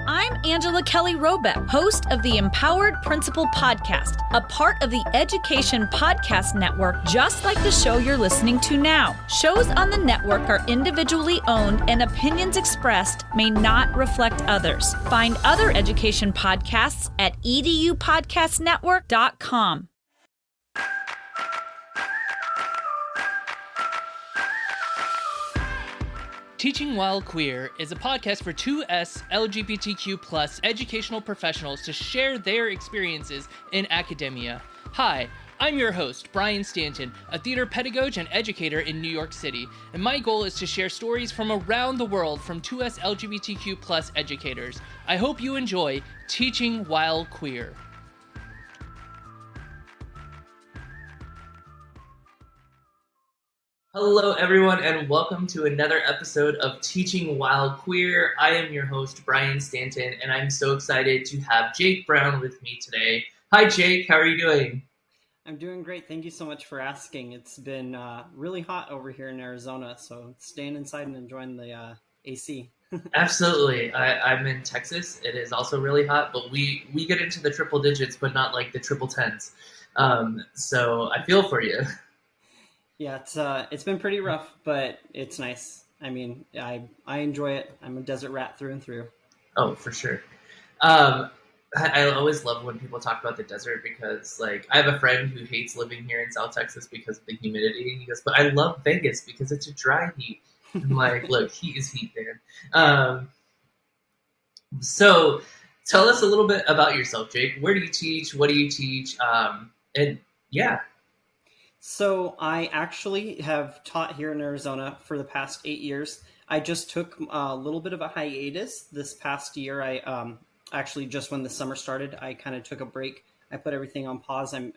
I'm Angela Kelly Robeck, host of the Empowered Principal Podcast, a part of the Education Podcast Network, just like the show you're listening to now. Shows on the network are individually owned and opinions expressed may not reflect others. Find other education podcasts at edupodcastnetwork.com. Teaching While Queer is a podcast for 2S LGBTQ+ educational professionals to share their experiences in academia. Hi, I'm your host, Brian Stanton, a theater pedagogue and educator in New York City, and my goal is to share stories from around the world from 2S LGBTQ+ educators. I hope you enjoy Teaching While Queer. Hello, everyone, and welcome to another episode of Teaching While Queer. I am your host, Brian Stanton, and I'm so excited to have Jake Brown with me today. Hi, Jake. How are you doing? I'm doing great. Thank you so much for asking. It's been really hot over here in Arizona, so staying inside and enjoying the AC. Absolutely. I'm in Texas. It is also really hot, but we get into the triple digits, but not like the triple tens. So I feel for you. Yeah, it's been pretty rough, but it's nice. I mean, I enjoy it. I'm a desert rat through and through. Oh, for sure. I always love when people talk about the desert because, like, I have a friend who hates living here in South Texas because of the humidity. And he goes, but I love Vegas because it's a dry heat. I'm like, look, heat is heat, man. So tell us a little bit about yourself, Jake. Where do you teach? What do you teach? And yeah. So I actually have taught here in Arizona for the past 8 years. I just took a little bit of a hiatus this past year. I actually, just when the summer started, I kind of took a break. I put everything on pause, I'm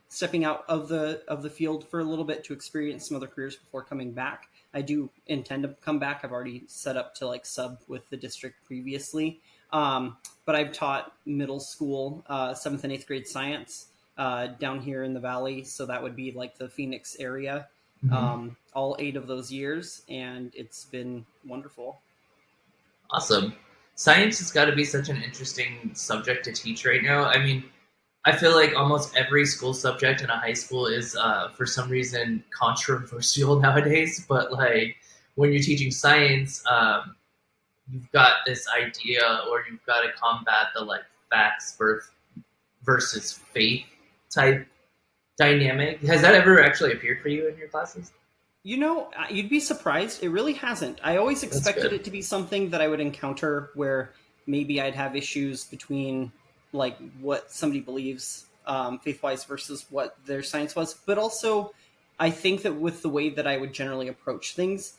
stepping out of the field for a little bit to experience some other careers before coming back. I do intend to come back. I've already set up to sub with the district previously, but I've taught middle school 7th and 8th grade science down here in the valley, so that would be the Phoenix area. All 8 of those years, and it's been wonderful. Awesome. Science has got to be such an interesting subject to teach right now. I mean, I feel like almost every school subject in a high school is, for some reason, controversial nowadays. But when you're teaching science, you've got this idea, or you've got to combat the facts versus faith type dynamic. Has that ever actually appeared for you in your classes? You'd be surprised. It really hasn't. I always expected it to be something that I would encounter where maybe I'd have issues between what somebody believes faith-wise versus what their science was. But also, I think that with the way that I would generally approach things,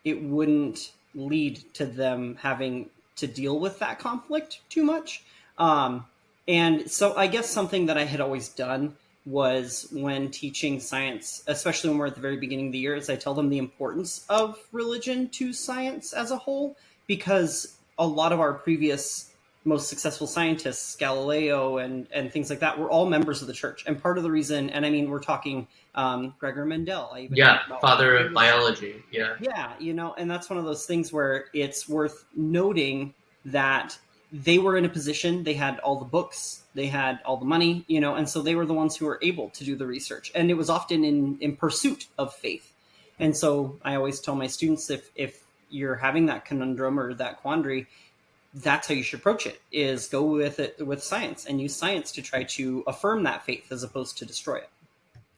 it wouldn't lead to them having to deal with that conflict too much. And so I guess something that I had always done was when teaching science, especially when we're at the very beginning of the year, is I tell them the importance of religion to science as a whole, because a lot of our previous most successful scientists, Galileo and things like that, were all members of the church. And part of the reason, and I mean, we're talking Gregor Mendel. Father of biology. Yeah, and that's one of those things where it's worth noting that they were in a position, they had all the books, they had all the money, and so they were the ones who were able to do the research. And it was often in pursuit of faith. And so I always tell my students, if you're having that conundrum or that quandary, that's how you should approach it, is go with it with science and use science to try to affirm that faith as opposed to destroy it.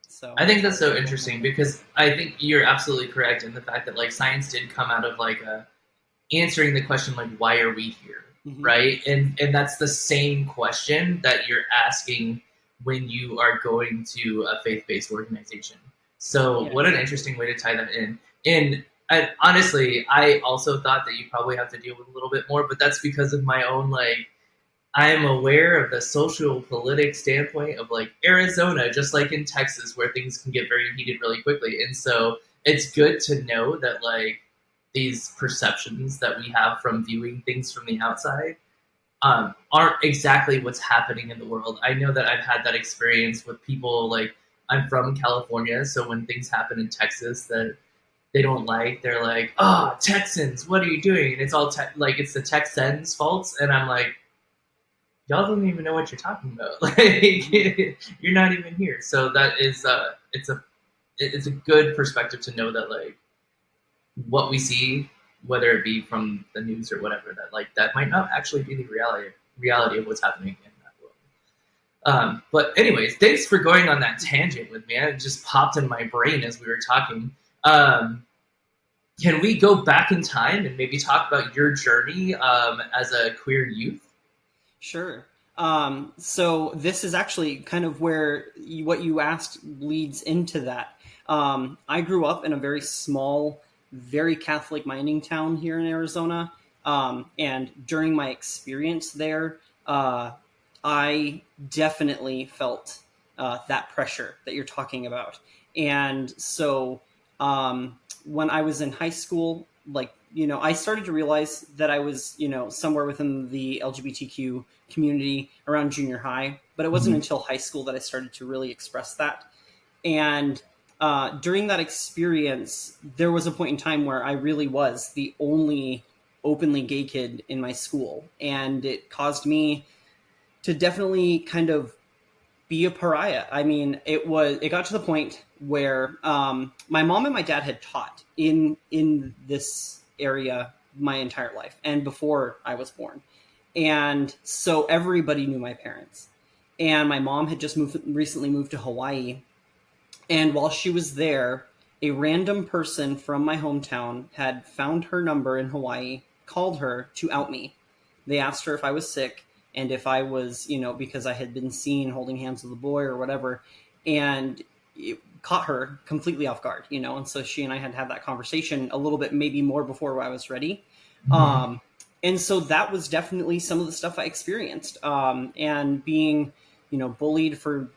So I think that's so interesting, because I think you're absolutely correct in the fact that science did come out of answering the question, why are we here? Mm-hmm. Right? And that's the same question that you're asking when you are going to a faith-based organization. So what an interesting way to tie that in. And honestly, I also thought that you probably have to deal with a little bit more, but that's because of my own, I am aware of the social politic standpoint of Arizona, just like in Texas, where things can get very heated really quickly. And so it's good to know that these perceptions that we have from viewing things from the outside aren't exactly what's happening in the world. I know that I've had that experience with people. I'm from California, so when things happen in Texas that they don't like. They're like, "Oh, Texans, what are you doing?" And it's all like it's the Texans' faults, and I'm like, y'all don't even know what you're talking about. Like, you're not even here. So that is it's a good perspective to know that like what we see, whether it be from the news or whatever, that like that might not actually be the reality of what's happening in that world. But anyways, thanks for going on that tangent with me. It just popped in my brain as we were talking. Can we go back in time and maybe talk about your journey as a queer youth? Sure. So this is actually kind of where what you asked leads into that. I grew up in a very small, very Catholic mining town here in Arizona. And during my experience there, I definitely felt that pressure that you're talking about. And so when I was in high school, like, I started to realize that I was, somewhere within the LGBTQ community around junior high, but it wasn't until high school that I started to really express that. And during that experience, there was a point in time where I really was the only openly gay kid in my school. And it caused me to definitely kind of be a pariah. I mean, it got to the point where my mom and my dad had taught in this area my entire life and before I was born. And so everybody knew my parents. And my mom had just recently moved to Hawaii. And while she was there, a random person from my hometown had found her number in Hawaii, called her to out me. They asked her if I was sick and if I was, because I had been seen holding hands with a boy or whatever. And it caught her completely off guard, and so she and I had to have that conversation a little bit, maybe more before I was ready. And so that was definitely some of the stuff I experienced. And being, bullied for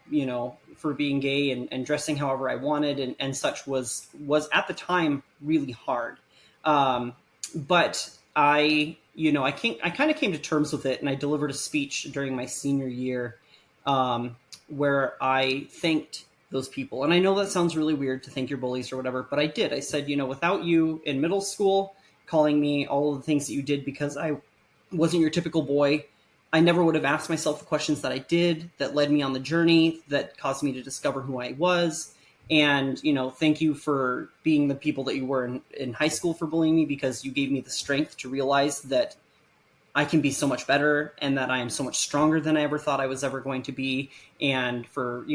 being gay and dressing however I wanted and such was at the time really hard. But I kind of came to terms with it, and I delivered a speech during my senior year where I thanked those people. And I know that sounds really weird to thank your bullies or whatever, but I did. I said, without you in middle school calling me all of the things that you did because I wasn't your typical boy, I never would have asked myself the questions that I did that led me on the journey that caused me to discover who I was. And, thank you for being the people that you were in high school for bullying me, because you gave me the strength to realize that I can be so much better and that I am so much stronger than I ever thought I was ever going to be. And for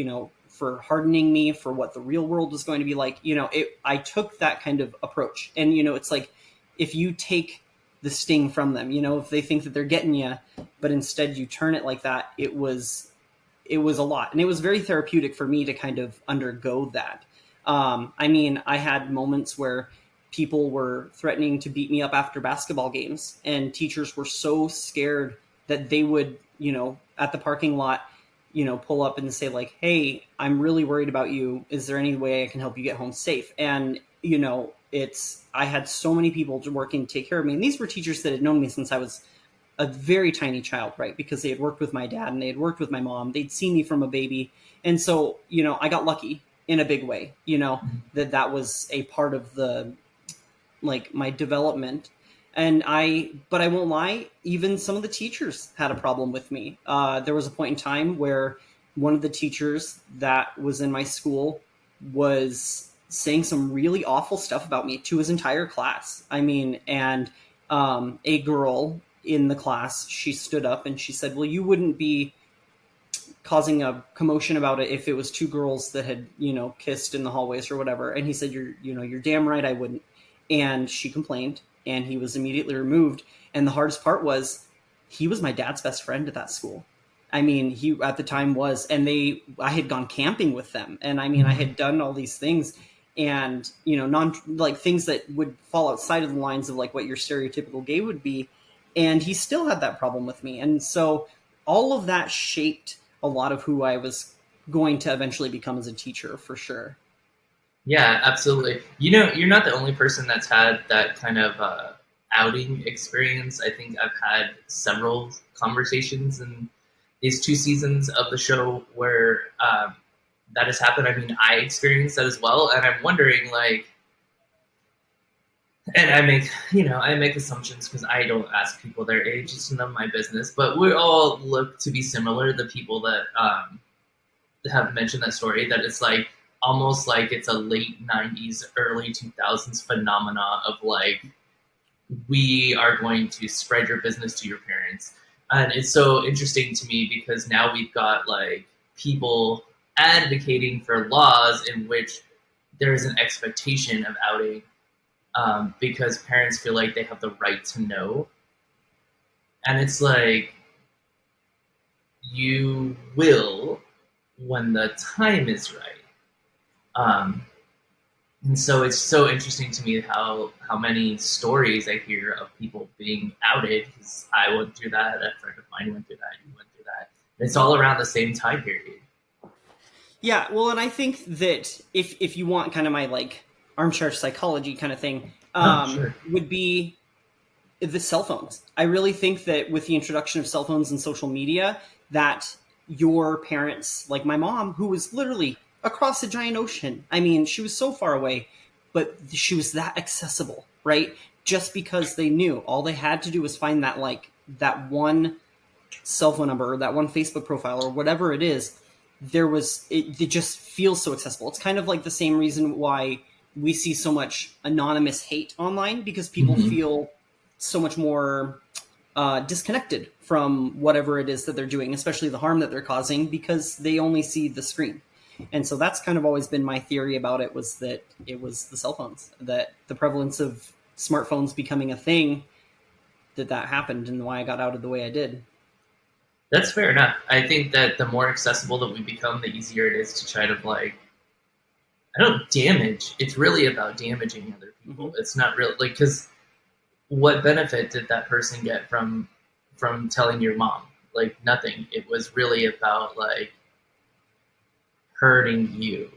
hardening me for what the real world was going to be like, I took that kind of approach. And, it's like, if you take the sting from them, if they think that they're getting you, but instead you turn it like that, it was a lot. And it was very therapeutic for me to kind of undergo that. I had moments where people were threatening to beat me up after basketball games, and teachers were so scared that they would, at the parking lot, pull up and say like, "Hey, I'm really worried about you. Is there any way I can help you get home safe?" And, I had so many people working to take care of me. And these were teachers that had known me since I was a very tiny child, right? Because they had worked with my dad and they had worked with my mom. They'd seen me from a baby. And so, I got lucky in a big way, that was a part of my development. But I won't lie, even some of the teachers had a problem with me. There was a point in time where one of the teachers that was in my school was saying some really awful stuff about me to his entire class. And a girl in the class, she stood up and she said, "Well, you wouldn't be causing a commotion about it if it was two girls that had, kissed in the hallways or whatever." And he said, you're damn right I wouldn't." And she complained, and he was immediately removed. And the hardest part was he was my dad's best friend at that school. He at the time was, and I had gone camping with them. And I had done all these things, and, things that would fall outside of the lines of like what your stereotypical gay would be. And he still had that problem with me. And so all of that shaped a lot of who I was going to eventually become as a teacher, for sure. Yeah, absolutely. You're not the only person that's had that kind of outing experience. I think I've had several conversations in these 2 seasons of the show where that has happened. I experienced that as well. And I'm wondering, like, And I make assumptions because I don't ask people their age. It's none of my business. But we all look to be similar. The people that have mentioned that story, that it's like almost like it's a late 90s, early 2000s phenomena of like, we are going to spread your business to your parents. And it's so interesting to me because now we've got like people advocating for laws in which there's an expectation of outing, because parents feel like they have the right to know. And it's like, you will when the time is right. And so it's so interesting to me how many stories I hear of people being outed, because I went through that, a friend of mine went through that, you went through that. And it's all around the same time period. Yeah, well, and I think that if you want kind of my like armchair psychology kind of thing, Sure. would be the cell phones. I really think that with the introduction of cell phones and social media, that your parents, like my mom, who was literally across a giant ocean. I mean, she was so far away, but she was that accessible, right? Just because they knew all they had to do was find that that one cell phone number or that one Facebook profile or whatever it is. It just feels so accessible. It's kind of like the same reason why we see so much anonymous hate online, because people feel so much more disconnected from whatever it is that they're doing, especially the harm that they're causing, because they only see the screen. And so that's kind of always been my theory about it, was that it was the cell phones, that the prevalence of smartphones becoming a thing, that happened, and why I got outed the way I did. That's fair enough. I think that the more accessible that we become, the easier it is to try to like, I don't damage. It's really about damaging other people. It's not real, like, because what benefit did that person get from telling your mom? Like, nothing. It was really about like hurting you.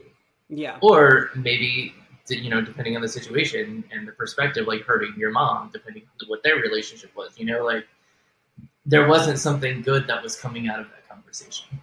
Yeah. Or maybe, depending on the situation and the perspective, like hurting your mom, depending on what their relationship was, like there wasn't something good that was coming out of that conversation.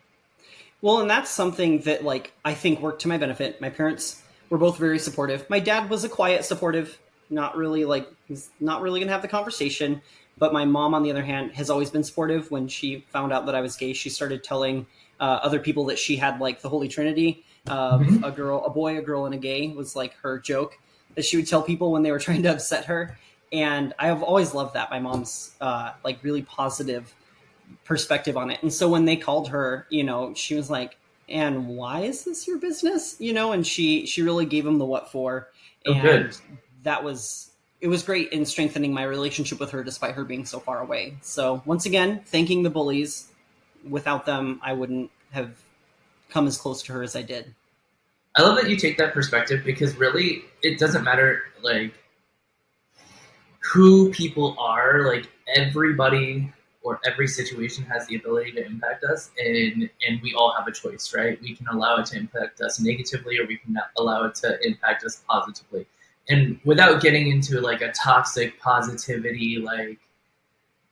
Well, and that's something that like I think worked to my benefit. My parents were both very supportive. My dad was a quiet supportive, he's not really gonna have the conversation. But my mom, on the other hand, has always been supportive. When she found out that I was gay, she started telling other people that she had like the Holy Trinity of a boy, a girl, and a gay was like her joke that she would tell people when they were trying to upset her. And I have always loved that. My mom's like really positive perspective on it. And so when they called her, she was like, and why is this your business? And she really gave them the what for. And good. It was great in strengthening my relationship with her, despite her being so far away. So once again, thanking the bullies. Without them, I wouldn't have come as close to her as I did. I love that you take that perspective, because really it doesn't matter like who people are. Like, everybody or every situation has the ability to impact us, and we all have a choice, right? We can allow it to impact us negatively, or we can allow it to impact us positively. And without getting into like a toxic positivity, like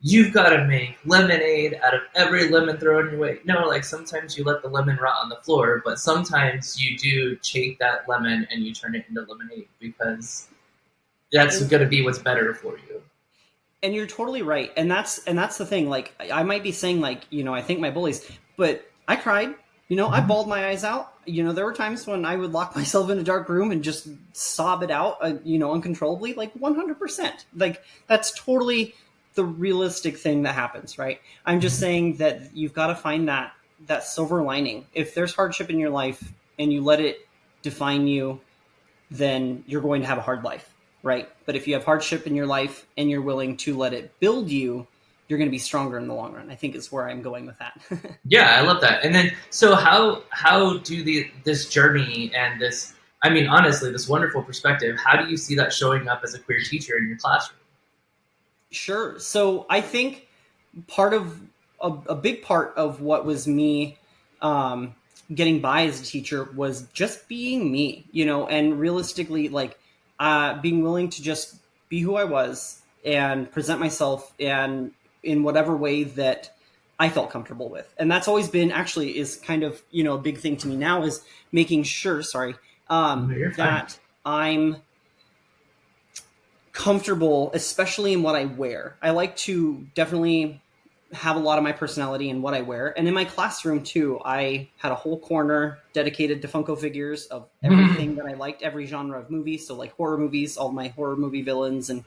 you've got to make lemonade out of every lemon thrown your way. No, like sometimes you let the lemon rot on the floor, but sometimes you do take that lemon and you turn it into lemonade, because that's going to be what's better for you. And you're totally right. And that's the thing. Like, I might be saying like, I thank my bullies, but I cried, I bawled my eyes out. There were times when I would lock myself in a dark room and just sob it out, uncontrollably, like 100%. Like, that's totally the realistic thing that happens, right? I'm just saying that you've got to find that silver lining. If there's hardship in your life and you let it define you, then you're going to have a hard life, right? But if you have hardship in your life and you're willing to let it build you, you're going to be stronger in the long run. I think is where I'm going with that. Yeah, I love that. And then, so how do this journey and this, I mean, honestly, this wonderful perspective, how do you see that showing up as a queer teacher in your classroom? Sure. So I think a big part of what was me getting by as a teacher was just being me, and realistically, like being willing to just be who I was and present myself and in whatever way that I felt comfortable with. And that's always been, actually, is kind of, a big thing to me now, is making sure, that I'm comfortable, especially in what I wear. I like to definitely have a lot of my personality in what I wear. And in my classroom too, I had a whole corner dedicated to Funko figures of everything that I liked, every genre of movies. So like horror movies, all my horror movie villains and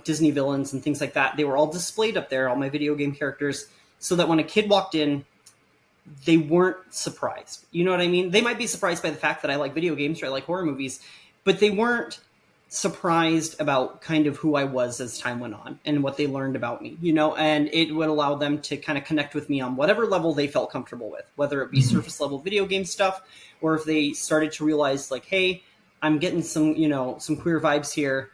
Disney villains and things like that. They were all displayed up there, all my video game characters, so that when a kid walked in, they weren't surprised. You know what I mean? They might be surprised by the fact that I like video games or I like horror movies, but they weren't surprised about kind of who I was as time went on and what they learned about me, and it would allow them to kind of connect with me on whatever level they felt comfortable with, whether it be surface level video game stuff, or if they started to realize like, hey, I'm getting some queer vibes here,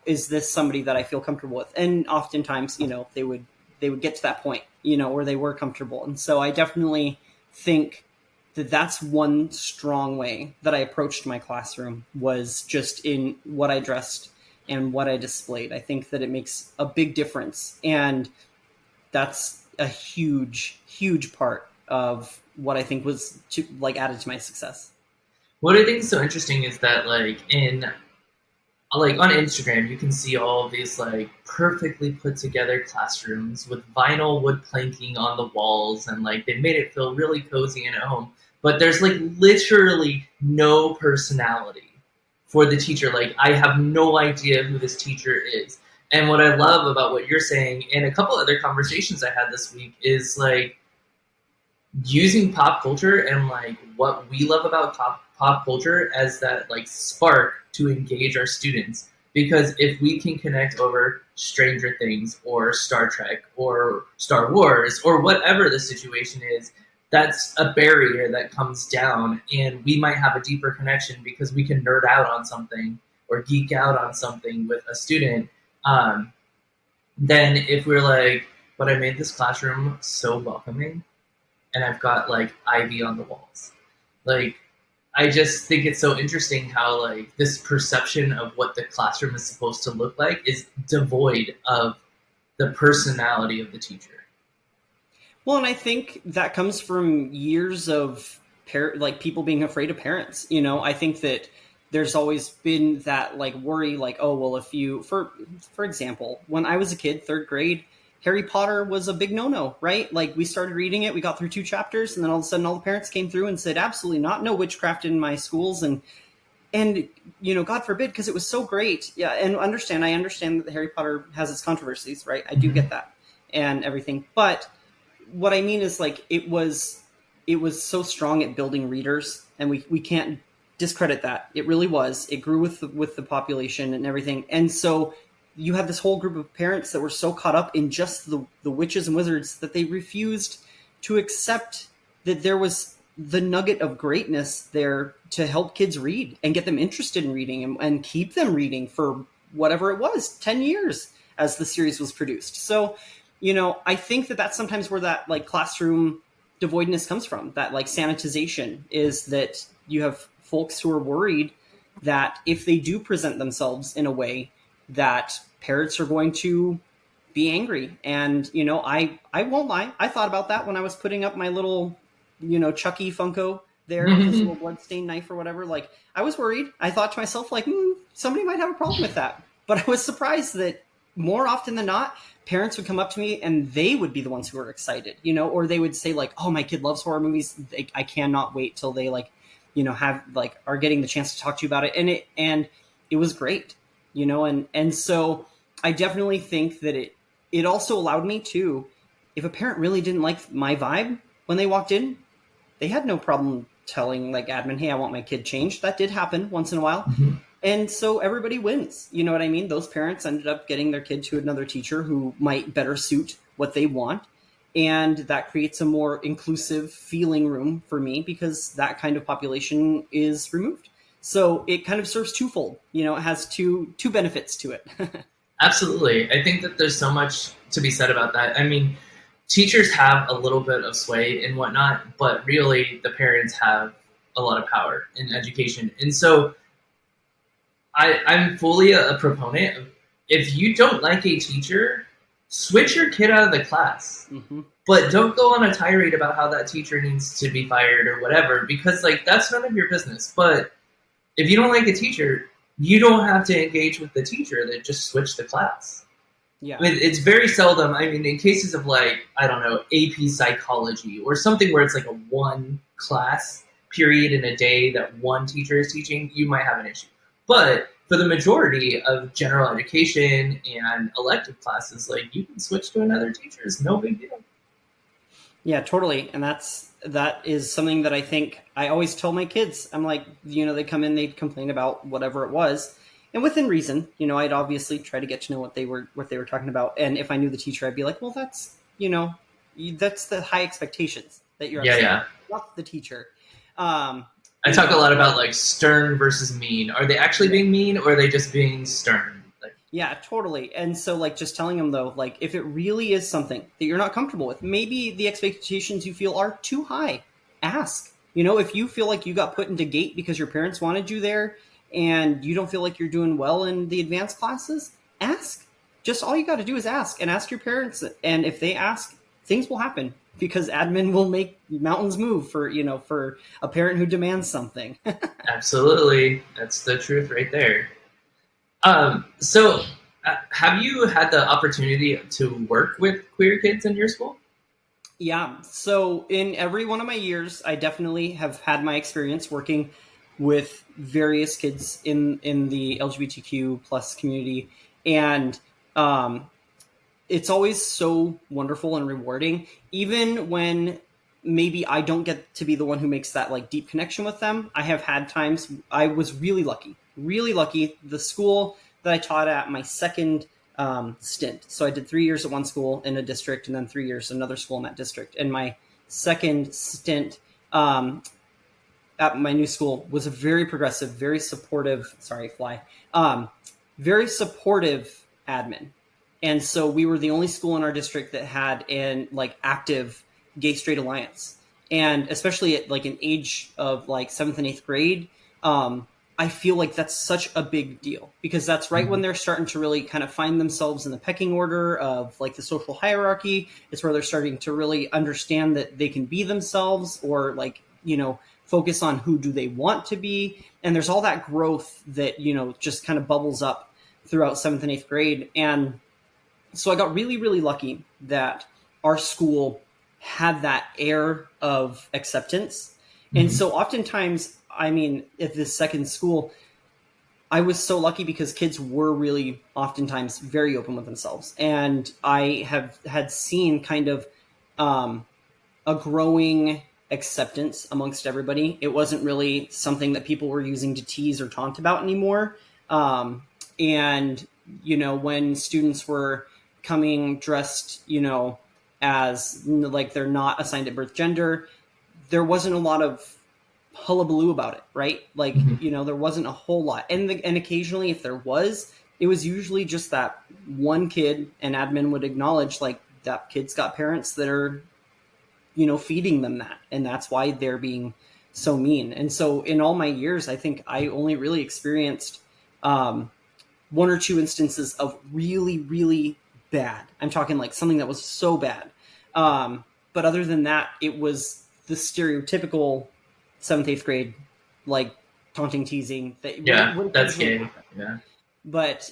is this somebody that I feel comfortable with? And oftentimes, they would get to that point, where they were comfortable. And so I definitely think that's one strong way that I approached my classroom, was just in what I dressed and what I displayed. I think that it makes a big difference. And that's a huge, huge part of what I think was added to my success. What I think is so interesting is that on Instagram, you can see all of these perfectly put together classrooms with vinyl wood planking on the walls, and they made it feel really cozy and at home. But there's literally no personality for the teacher. I have no idea who this teacher is. And what I love about what you're saying, and a couple other conversations I had this week, is using pop culture and what we love about pop culture as that spark to engage our students. Because if we can connect over Stranger Things or Star Trek or Star Wars or whatever the situation is, that's a barrier that comes down, and we might have a deeper connection because we can nerd out on something or geek out on something with a student. Then if we're but I made this classroom so welcoming, and I've got ivy on the walls. I just think it's so interesting how this perception of what the classroom is supposed to look like is devoid of the personality of the teacher. Well, and I think that comes from years of people being afraid of parents. I think that there's always been that worry, if you, for example, when I was a kid, 3rd grade, Harry Potter was a big no-no, right? We started reading it, we got through 2 chapters, and then all of a sudden all the parents came through and said, absolutely not, no witchcraft in my schools. And God forbid, because it was so great. Yeah. And I understand that Harry Potter has its controversies, right? I do get that and everything. But what I mean is it was so strong at building readers, and we can't discredit that. It really was. It grew with the population and everything. And so you have this whole group of parents that were so caught up in just the witches and wizards that they refused to accept that there was the nugget of greatness there to help kids read and get them interested in reading and keep them reading for whatever it was, 10 years as the series was produced. So, I think that that's sometimes where that classroom devoidness comes from. That sanitization is that you have folks who are worried that if they do present themselves in a way that parents are going to be angry. And, I won't lie. I thought about that when I was putting up my little, Chucky Funko there, with this little bloodstained knife or whatever. I was worried. I thought to myself, somebody might have a problem with that. But I was surprised that more often than not, parents would come up to me and they would be the ones who were excited, or they would say oh, my kid loves horror movies. I cannot wait till they are getting the chance to talk to you about it. And it was great, and so I definitely think that it also allowed me to, if a parent really didn't like my vibe when they walked in, they had no problem telling admin, hey, I want my kid changed. That did happen once in a while. Mm-hmm. And so everybody wins. You know what I mean? Those parents ended up getting their kid to another teacher who might better suit what they want. And that creates a more inclusive feeling room for me, because that kind of population is removed. So it kind of serves twofold. It has two benefits to it. Absolutely. I think that there's so much to be said about that. I mean, teachers have a little bit of sway and whatnot, but really the parents have a lot of power in education. And so I'm fully a proponent of, if you don't like a teacher, switch your kid out of the class. Mm-hmm. But don't go on a tirade about how that teacher needs to be fired or whatever, because that's none of your business. But if you don't like a teacher, you don't have to engage with the teacher. They just switch the class. Yeah. I mean, it's very seldom. I mean, in cases of like, I don't know, AP psychology or something where it's like a one class period in a day that one teacher is teaching, you might have an issue. But for the majority of general education and elective classes, like you can switch to another teacher. It's no big deal. Yeah, totally. And that is something that I think I always tell my kids. I'm like, they come in, they'd complain about whatever it was. And within reason, I'd obviously try to get to know what they were talking about. And if I knew the teacher, I'd be like, well, that's the high expectations that you're not the teacher. I talk a lot about like stern versus mean. Are they actually being mean, or are they just being stern? Yeah, totally. And so like just telling them though, like if it really is something that you're not comfortable with, maybe the expectations you feel are too high, ask. If you feel like you got put into gate because your parents wanted you there and you don't feel like you're doing well in the advanced classes, ask. Just all you got to do is ask, and ask your parents. And if they ask, things will happen, because admin will make mountains move for a parent who demands something. Absolutely. That's the truth right there. So have you had the opportunity to work with queer kids in your school? Yeah. So in every one of my years, I definitely have had my experience working with various kids in the LGBTQ plus community. And it's always so wonderful and rewarding, even when maybe I don't get to be the one who makes that like deep connection with them. I have had times I was really lucky. The school that I taught at, my second stint. So I did 3 years at one school in a district, and then 3 years at another school in that district. And my second stint at my new school was a very progressive, very supportive, very supportive admin. And so we were the only school in our district that had an like active gay straight alliance. And especially at like an age of like 7th and 8th grade, I feel like that's such a big deal, because that's right when they're starting to really kind of find themselves in the pecking order of like the social hierarchy. It's where they're starting to really understand that they can be themselves, or like, focus on who do they want to be. And there's all that growth that, just kind of bubbles up throughout 7th and 8th grade. And so I got really, really lucky that our school had that air of acceptance. And so oftentimes, at this second school, I was so lucky because kids were really oftentimes very open with themselves. And I have had seen kind of a growing acceptance amongst everybody. It wasn't really something that people were using to tease or taunt about anymore. And, when students were coming dressed, as like they're not assigned at birth gender, there wasn't a lot of hullabaloo about it, right? Like, there wasn't a whole lot. And occasionally, if there was, it was usually just that one kid, and admin would acknowledge like that kid's got parents that are, feeding them that. And that's why they're being so mean. And so in all my years, I think I only really experienced one or two instances of really, really bad. I'm talking like something that was so bad. But other than that, it was the stereotypical 7th, 8th grade, like taunting, teasing. That's gay. Yeah. But,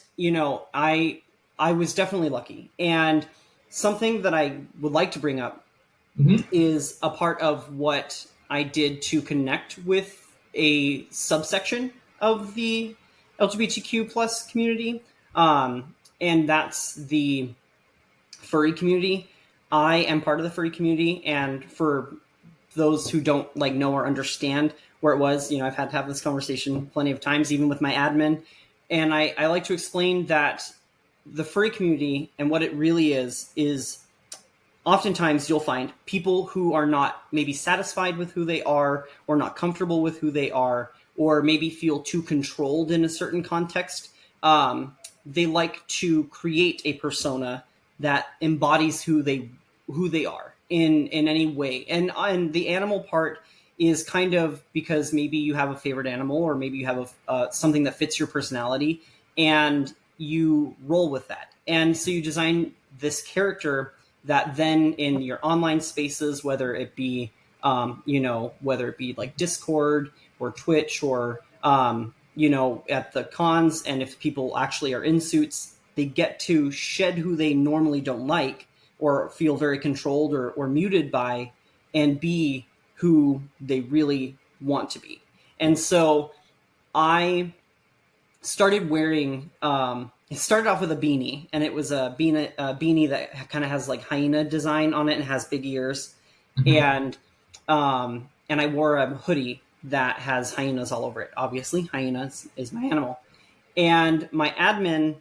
I was definitely lucky. And something that I would like to bring up is a part of what I did to connect with a subsection of the LGBTQ plus community. And that's the furry community. I am part of the furry community, and for those who don't like know or understand where it was, I've had to have this conversation plenty of times, even with my admin. And I like to explain that the furry community and what it really is oftentimes you'll find people who are not maybe satisfied with who they are, or not comfortable with who they are, or maybe feel too controlled in a certain context. They like to create a persona that embodies who they are in any way. And the animal part is kind of because maybe you have a favorite animal, or maybe you have something that fits your personality, and you roll with that. And so you design this character that then in your online spaces, whether it be like Discord or Twitch or at the cons, and if people actually are in suits, they get to shed who they normally don't like or feel very controlled or muted by, and be who they really want to be. And so I started wearing, it started off with a beanie, and it was a beanie that kind of has like hyena design on it and has big ears. And I wore a hoodie that has hyenas all over it. Obviously, hyenas is my animal. And my admin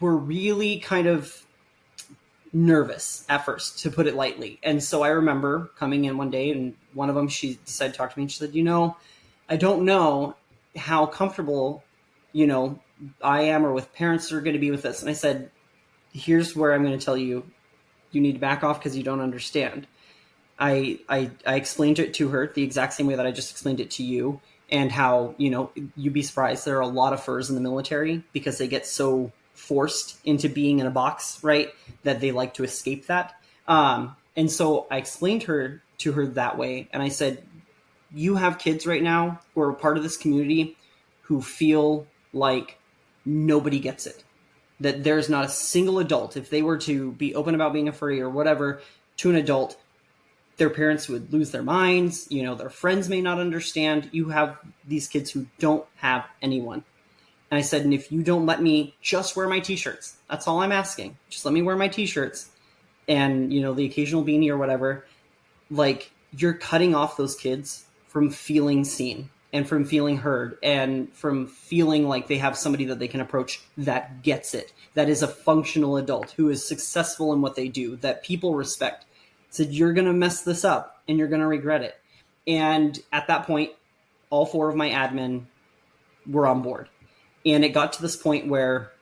were really kind of nervous at first, to put it lightly. And so I remember coming in one day, and one of them, she decided to talk to me, and she said, I don't know how comfortable, I am, or with parents are going to be with this. And I said, here's where I'm going to tell you, you need to back off because you don't understand. I explained it to her the exact same way that I just explained it to you, and how, you'd be surprised. There are a lot of furs in the military because they get so forced into being in a box, right, that they like to escape that. And so I explained to her that way. And I said, you have kids right now who are part of this community who feel like nobody gets it, that there's not a single adult, if they were to be open about being a furry or whatever to an adult, their parents would lose their minds. Their friends may not understand. You have these kids who don't have anyone. And I said, and if you don't let me just wear my t-shirts, that's all I'm asking. Just let me wear my t-shirts and, the occasional beanie or whatever, like, you're cutting off those kids from feeling seen and from feeling heard and from feeling like they have somebody that they can approach that gets it, that is a functional adult, who is successful in what they do, that people respect. I said, you're going to mess this up and you're going to regret it. And at that point, all 4 of my admin were on board. And it got to this point where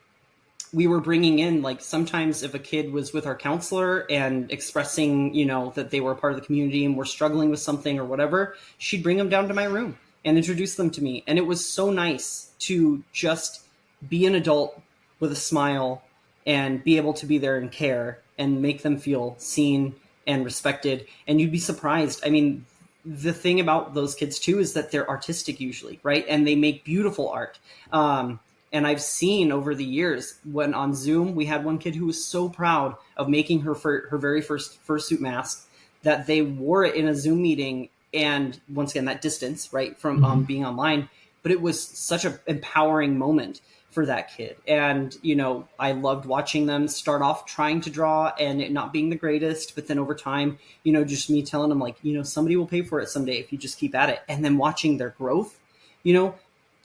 we were bringing in, like, sometimes if a kid was with our counselor and expressing, that they were a part of the community and were struggling with something or whatever, she'd bring them down to my room and introduce them to me. And it was so nice to just be an adult with a smile and be able to be there and care and make them feel seen and respected. And you'd be surprised. I mean, the thing about those kids too is that they're artistic usually, right? And they make beautiful art. And I've seen over the years, when on Zoom, we had one kid who was so proud of making her very first fursuit mask that they wore it in a Zoom meeting. And once again, that distance, right, from being online. But it was such an empowering moment for that kid. And, I loved watching them start off trying to draw and it not being the greatest. But then over time, just me telling them, like, somebody will pay for it someday if you just keep at it. And then watching their growth,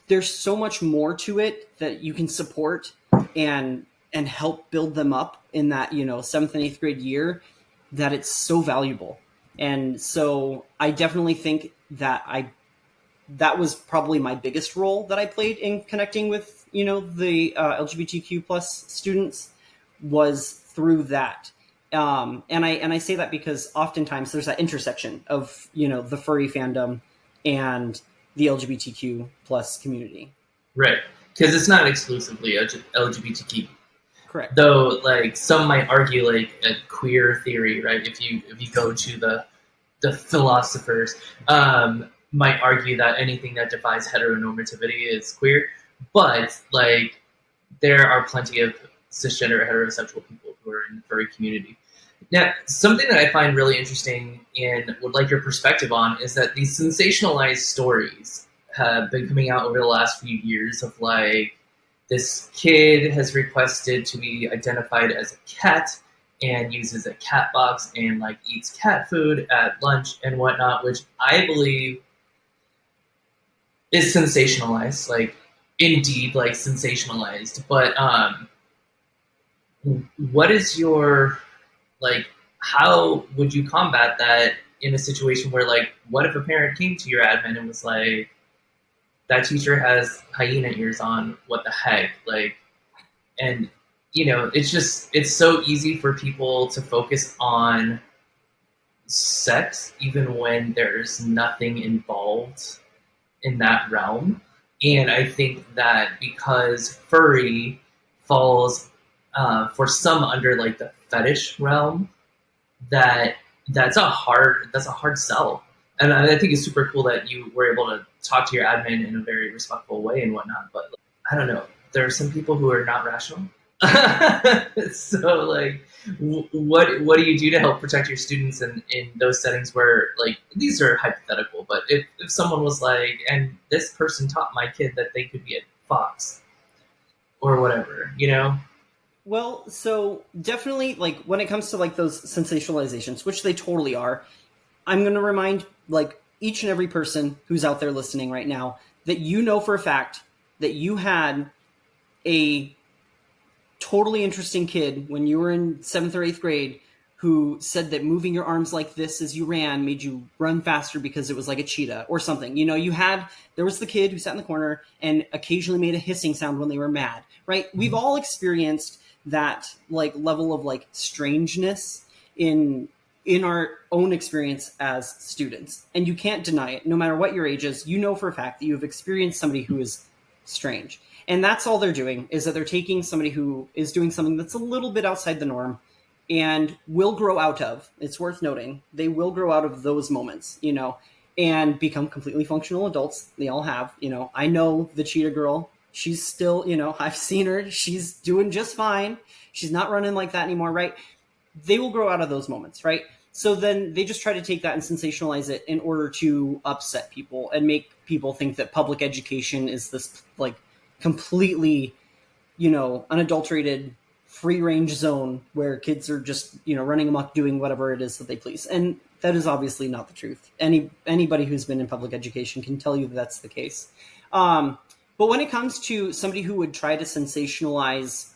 there's so much more to it that you can support and help build them up in that, 7th and 8th grade year, that it's so valuable. And so I definitely think that that was probably my biggest role that I played in connecting with, the LGBTQ plus students, was through that. And I say that because oftentimes there's that intersection of, the furry fandom and the LGBTQ plus community. Right. Because it's not exclusively LGBTQ. Correct. Though, like, some might argue, like, a queer theory, right? If you go to the philosophers, might argue that anything that defies heteronormativity is queer. But, like, there are plenty of cisgender heterosexual people who are in the furry community. Now, something that I find really interesting and would like your perspective on is that these sensationalized stories have been coming out over the last few years of, like, this kid has requested to be identified as a cat and uses a cat box and, like, eats cat food at lunch and whatnot, which I believe is sensationalized, like, indeed, like, sensationalized. But what is your, like, how would you combat that in a situation where, like, what if a parent came to your admin and was like, that teacher has hyena ears on, what the heck? Like, and, it's so easy for people to focus on sex, even when there's nothing involved in that realm. And I think that because furry falls for some under, like, the fetish realm, that's a hard sell. And I think it's super cool that you were able to talk to your admin in a very respectful way and whatnot. But I don't know. There are some people who are not rational. So like, what do you do to help protect your students in those settings where, like, these are hypothetical, but if someone was like, and this person taught my kid that they could be a fox or whatever, you know? Well, so definitely, like, when it comes to like those sensationalizations, which they totally are, I'm going to remind like each and every person who's out there listening right now that you know for a fact that you had a totally interesting kid when you were in 7th or 8th grade who said that moving your arms like this as you ran made you run faster because it was like a cheetah or something. You know, there was the kid who sat in the corner and occasionally made a hissing sound when they were mad, right? Mm-hmm. We've all experienced that like level of like strangeness in our own experience as students. And you can't deny it. No matter what your age is, you know for a fact that you've experienced somebody who is strange. And that's all they're doing, is that they're taking somebody who is doing something that's a little bit outside the norm and will grow out of, it's worth noting, they will grow out of those moments, you know, and become completely functional adults. They all have, you know, I know the cheetah girl. She's still, you know, I've seen her. She's doing just fine. She's not running like that anymore, right? They will grow out of those moments, right? So then they just try to take that and sensationalize it in order to upset people and make people think that public education is this like completely, you know, unadulterated free range zone where kids are just, you know, running amok doing whatever it is that they please. And that is obviously not the truth. Anybody who's been in public education can tell you that that's the case. But when it comes to somebody who would try to sensationalize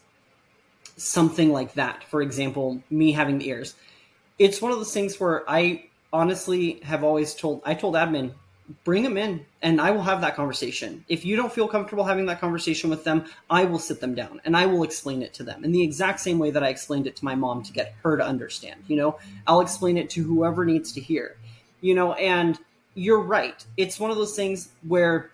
something like that, for example, me having the ears, it's one of those things where I honestly have always told admin, bring them in and I will have that conversation. If you don't feel comfortable having that conversation with them, I will sit them down and I will explain it to them in the exact same way that I explained it to my mom to get her to understand. You know, I'll explain it to whoever needs to hear, you know, and you're right. It's one of those things where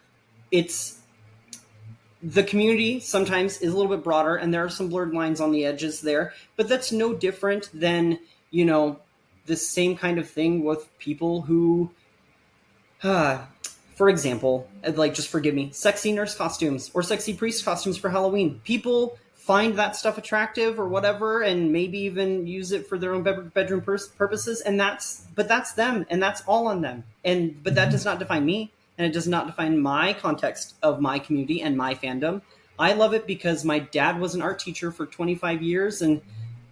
the community sometimes is a little bit broader and there are some blurred lines on the edges there, but that's no different than, you know, the same kind of thing with people who, for example, like, just forgive me, sexy nurse costumes or sexy priest costumes for Halloween. People find that stuff attractive or whatever, and maybe even use it for their own bedroom purposes. And that's them, and that's all on them. But that does not define me, and it does not define my context of my community and my fandom. I love it because my dad was an art teacher for 25 years, and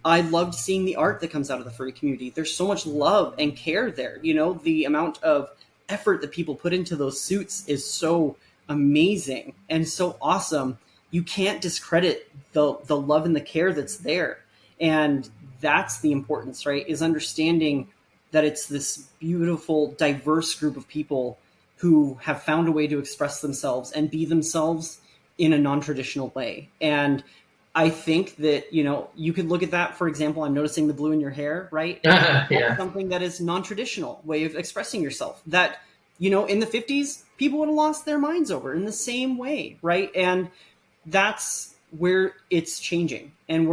I loved seeing the art that comes out of the furry community. There's so much love and care there. You know, the amount of effort that people put into those suits is so amazing and so awesome. You can't discredit the love and the care that's there. And that's the importance, right? Is understanding that it's this beautiful, diverse group of people who have found a way to express themselves and be themselves in a non-traditional way. And I think that, you know, you could look at that, for example, I'm noticing the blue in your hair, right? Yeah. That's something that is non-traditional way of expressing yourself that, you know, in the 50s, people would have lost their minds over in the same way, right? And that's where it's changing. And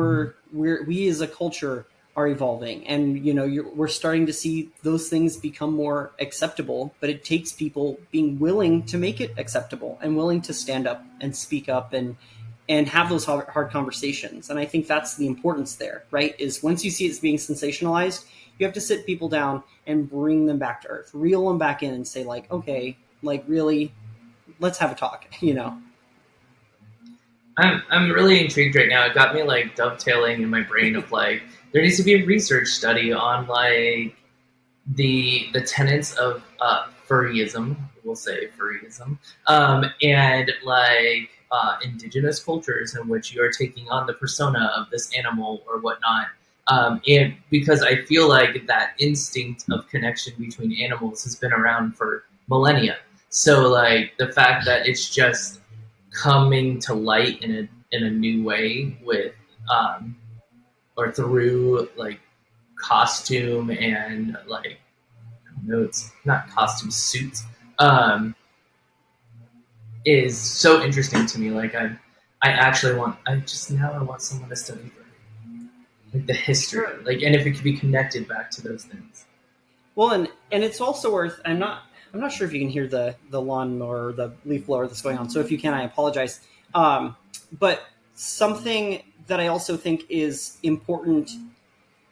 we as a culture are evolving. And, you know, we're starting to see those things become more acceptable, but it takes people being willing to make it acceptable and willing to stand up and speak up and have those hard conversations. And I think that's the importance there, right? Is once you see it's being sensationalized, you have to sit people down and bring them back to earth, reel them back in and say like, okay, like really, let's have a talk, you know? I'm really intrigued right now. It got me like dovetailing in my brain of like, there needs to be a research study on like the tenets of furryism, we'll say furryism, and like indigenous cultures in which you are taking on the persona of this animal or whatnot. And because I feel like that instinct of connection between animals has been around for millennia. So like the fact that it's just coming to light in a new way with or through like costume and like, I don't know, it's not costume, suits, is so interesting to me. Like I want someone to study like the history, like, and if it could be connected back to those things. Well, and it's also worth, I'm not I'm not sure if you can hear the lawn or the leaf blower that's going on. So if you can, I apologize. But something that I also think is important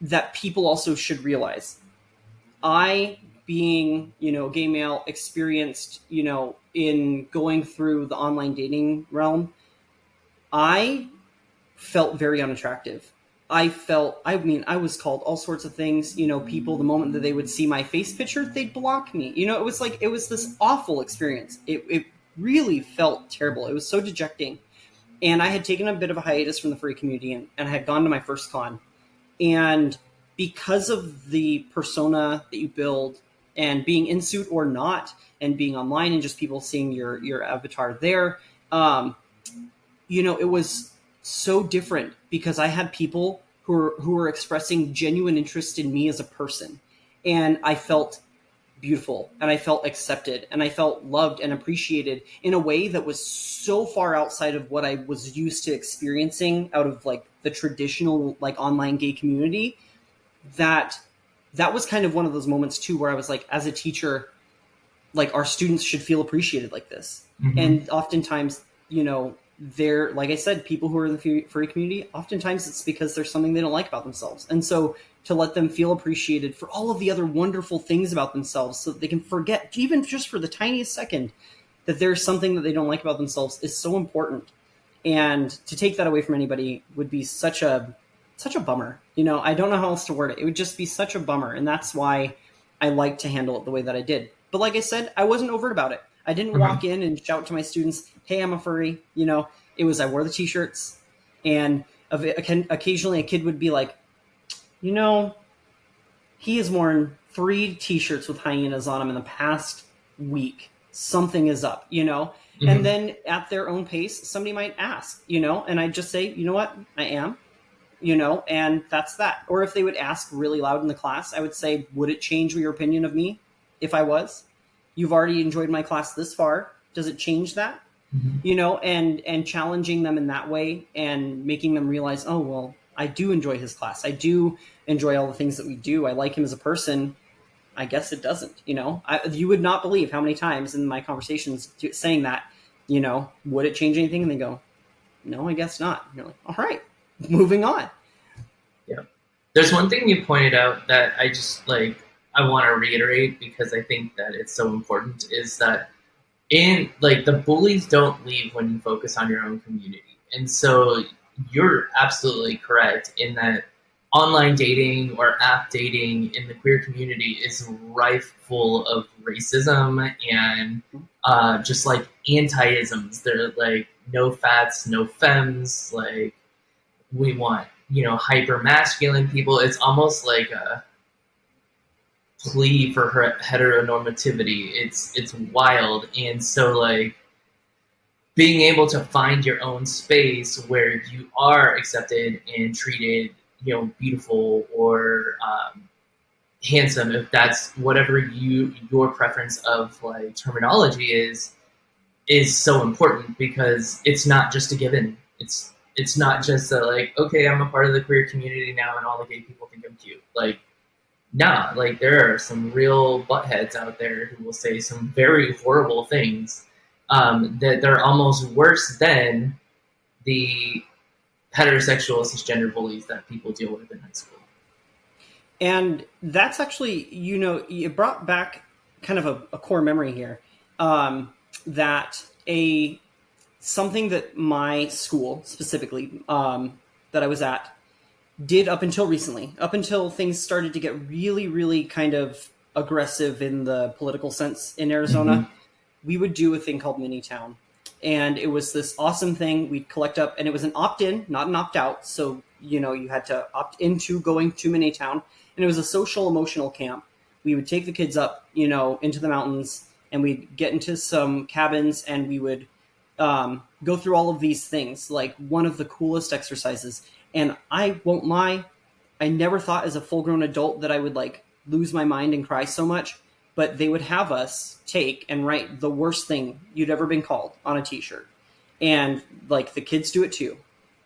that people also should realize. I, being, gay male, experienced, in going through the online dating realm, I felt very unattractive. I was called all sorts of things. People, the moment that they would see my face picture, they'd block me. It was this awful experience. It really felt terrible. It was so dejecting. And I had taken a bit of a hiatus from the furry community and I had gone to my first con. And because of the persona that you build and being in suit or not, and being online and just people seeing your avatar there, it was so different because I had people who were expressing genuine interest in me as a person. And I felt beautiful and I felt accepted and I felt loved and appreciated in a way that was so far outside of what I was used to experiencing out of like the traditional like online gay community, that was kind of one of those moments too where I was like, as a teacher, like our students should feel appreciated like this. Mm-hmm. And oftentimes, they're, like I said, people who are in the furry community, oftentimes it's because there's something they don't like about themselves. And so to let them feel appreciated for all of the other wonderful things about themselves so that they can forget, even just for the tiniest second, that there's something that they don't like about themselves is so important. And to take that away from anybody would be such a bummer. I don't know how else to word it. It would just be such a bummer. And that's why I like to handle it the way that I did. But like I said, I wasn't overt about it. I didn't walk in and shout to my students, hey, I'm a furry. It was, I wore the t-shirts, and occasionally a kid would be like, he has worn 3 t-shirts with hyenas on him in the past week. Something is up, Mm-hmm. And then at their own pace, somebody might ask, and I'd just say, you know what, I am, and that's that. Or if they would ask really loud in the class, I would say, would it change your opinion of me if I was? You've already enjoyed my class this far. Does it change that? Mm-hmm. And challenging them in that way and making them realize, oh, well, I do enjoy his class. I do enjoy all the things that we do. I like him as a person. I guess it doesn't, you would not believe how many times in my conversations saying that, would it change anything? And they go, no, I guess not. And you're like, all right, moving on. Yeah. There's one thing you pointed out that I just I want to reiterate because I think that it's so important, is that the bullies don't leave when you focus on your own community. And so you're absolutely correct in that online dating or app dating in the queer community is rife full of racism and just anti-isms. They're no fats, no femmes, we want, hyper masculine people. It's almost like a plea for heteronormativity. It's wild. And so being able to find your own space where you are accepted and treated, beautiful or handsome, if that's whatever your preference of terminology is so important, because it's not just a given. It's not just okay, I'm a part of the queer community now and all the gay people think I'm cute. Nah, there are some real buttheads out there who will say some very horrible things that they're almost worse than the heterosexual cisgender bullies that people deal with in high school. And that's actually, it brought back kind of a core memory here, that something that my school specifically, that I was at, did up until recently, up until things started to get really, really kind of aggressive in the political sense in Arizona, mm-hmm. we would do a thing called Mini Town. And it was this awesome thing. We'd collect up, and it was an opt-in, not an opt-out. So, you had to opt into going to Mini Town. And it was a social emotional camp. We would take the kids up, into the mountains, and we'd get into some cabins, and we would go through all of these things, one of the coolest exercises. And I won't lie, I never thought as a full-grown adult that I would lose my mind and cry so much, but they would have us take and write the worst thing you'd ever been called on a t-shirt. And the kids do it too.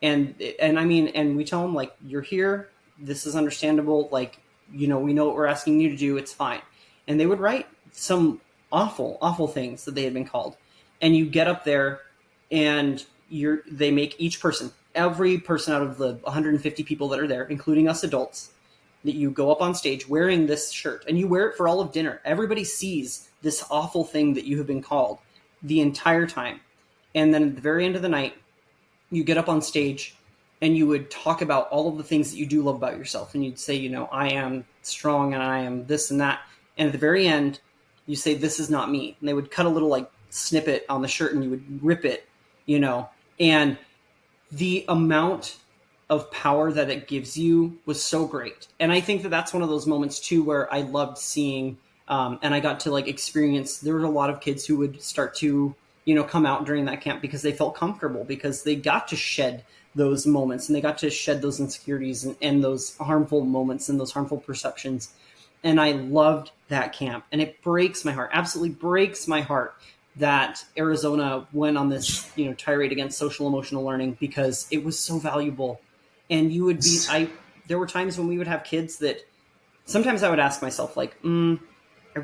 And we tell them you're here, this is understandable. We know what we're asking you to do. It's fine. And they would write some awful, awful things that they had been called. And you get up there and they make every person out of the 150 people that are there, including us adults, that you go up on stage wearing this shirt, and you wear it for all of dinner. Everybody sees this awful thing that you have been called the entire time. And then at the very end of the night, you get up on stage and you would talk about all of the things that you do love about yourself. And you'd say, I am strong and I am this and that. And at the very end, you say, this is not me. And they would cut a little like snippet on the shirt and you would rip it, and the amount of power that it gives you was so great. And I think that that's one of those moments too, where I loved seeing, and I got to like experience, there were a lot of kids who would start to, come out during that camp because they felt comfortable, because they got to shed those moments and they got to shed those insecurities and those harmful moments and those harmful perceptions. And I loved that camp. And it breaks my heart, absolutely breaks my heart, that Arizona went on this, tirade against social emotional learning, because it was so valuable. And there were times when we would have kids that sometimes I would ask myself, like, I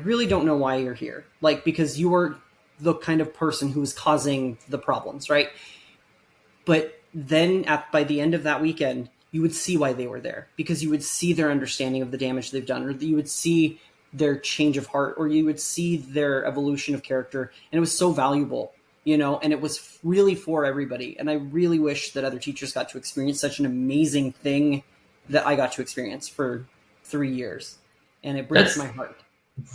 really don't know why you're here. Like, because you were the kind of person who was causing the problems, right? But then by the end of that weekend, you would see why they were there, because you would see their understanding of the damage they've done, or you would see their change of heart, or you would see their evolution of character. And it was so valuable, and it was really for everybody. And I really wish that other teachers got to experience such an amazing thing that I got to experience for 3 years. And it breaks my heart.